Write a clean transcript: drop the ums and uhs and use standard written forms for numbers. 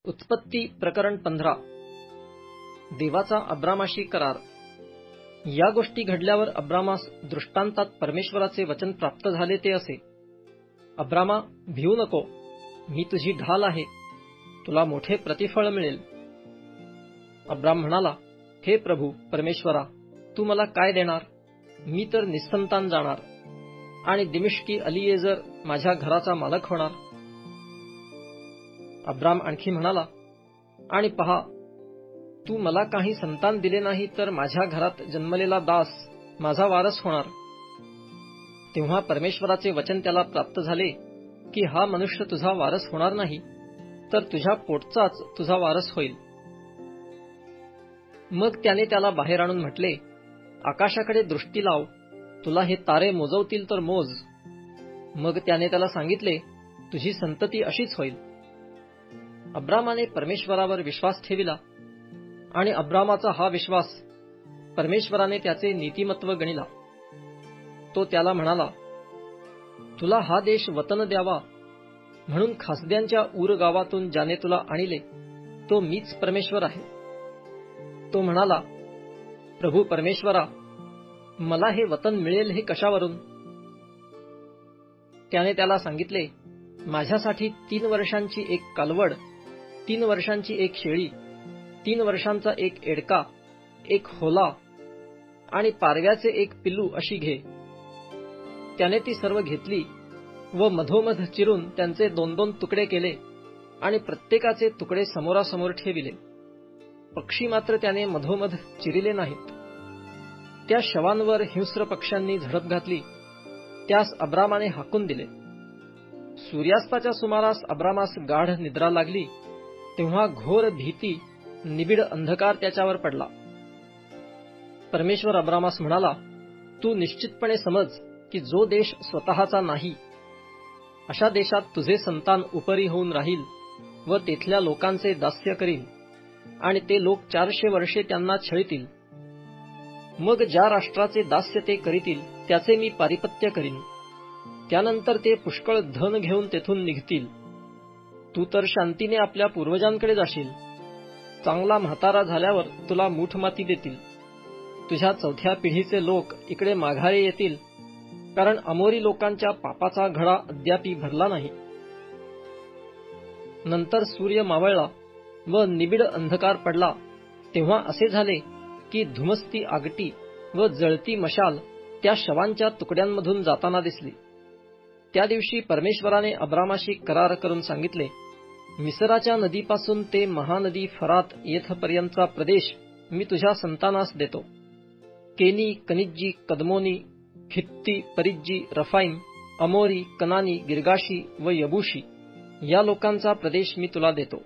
उत्पत्ती प्रकरण 15. देवाचा अब्रामाशी करार. या गोष्टी घडल्यावर अब्रामास दृष्टांतात परमेश्वराचे वचन प्राप्त झाले ते असे: अब्रामा, भिवू नको, मी तुझी ढाल आहे, तुला मोठे प्रतिफळ मिळेल. अब्राम म्हणाला, हे प्रभू परमेश्वरा, तू मला काय देणार? मी तर निस्संतान जाणार आणि दिमिश्की अलिएजर माझ्या घराचा मालक होणार. अब्राम आणखी म्हणाला, आणि पहा, तू मला काही संतान दिले नाही तर माझ्या घरात जन्मलेला दास माझा वारस होणार. तेव्हा परमेश्वराचे वचन त्याला प्राप्त झाले की हा मनुष्य तुझा वारस होणार नाही, तर तुझ्या पोटचाच तुझा वारस होईल. मग त्याने त्याला बाहेर आणून म्हटले, आकाशाकडे दृष्टी लाव, तुला हे तारे मोजवतील तर मोज. मग त्याने त्याला सांगितले, तुझी संतती अशीच होईल. अब्रामाने परमेश्वरावर विश्वास ठेविला आणि अब्रामाचा हा विश्वास परमेश्वराने त्याचे नीतिमत्व गणिला. तो त्याला म्हणाला, तुला हा देश वतन द्यावा म्हणून खासद्यांच्या ऊर गावातून ज्याने तुला आणले तो मीच परमेश्वर आहे. तो म्हणाला, प्रभू परमेश्वरा, मला हे वतन मिळेल हे कशावरून? त्याने त्याला सांगितले, माझ्यासाठी 3 वर्षांची एक कालवड, 3 वर्षांची एक शेळी, 3 वर्षांचा एक एडका, एक होला आणि पारव्याचे एक पिल्लू अशी घे. त्याने ती सर्व घेतली व मधोमध चिरून त्यांचे 2-2 तुकडे केले आणि प्रत्येकाचे तुकडे समोरासमोर ठेविले. पक्षी मात्र त्याने मधोमध चिरिले नाहीत. त्या शवांवर हिंस्र पक्ष्यांनी झडप घातली. त्यास अब्रामाने हाकून दिले. सूर्यास्ताच्या सुमारास अब्रामास गाढ निद्रा लागली. तेव्हा घोर भीती, निबिड अंधकार त्याच्यावर पडला. परमेश्वर अब्रामास म्हणाला, तू निश्चितपणे समज की जो देश स्वतःचा नाही अशा देशात तुझे संतान उपरी होऊन राहील व तेथल्या लोकांचे दास्य करील आणि ते लोक 400 वर्षे त्यांना छळतील. मग ज्या राष्ट्राचे दास्य ते करीतील त्याचे मी पारिपत्य करीन. त्यानंतर ते पुष्कळ धन घेऊन तेथून निघतील. तू तर शांतीने आपल्या पूर्वजांकडे जाशील. चांगला म्हातारा झाल्यावर तुला मूठमाती देतील. तुझ्या 4थ्या पिढीचे लोक इकडे माघारी येतील, कारण अमोरी लोकांच्या पापाचा घडा अद्यापि भरला नाही. नंतर सूर्य मावळला व निबिड अंधकार पडला. तेव्हा असे झाले की धुमसती आगटी व जळती मशाल त्या शवांच्या तुकड्यांमधून जाताना दिसली. त्या दिवशी परमेश्वराने अब्रामाशी करार करून सांगितले, मिसराच्या नदीपासून ते महानदी फरात येथपर्यंतचा प्रदेश मी तुझ्या संतानास देतो. केनी, कनिज्जी, कदमोनी, खित्ती, परिज्जी, रफाईम, अमोरी, कनानी, गिर्गाशी व यबूशी या लोकांचा प्रदेश मी तुला देतो.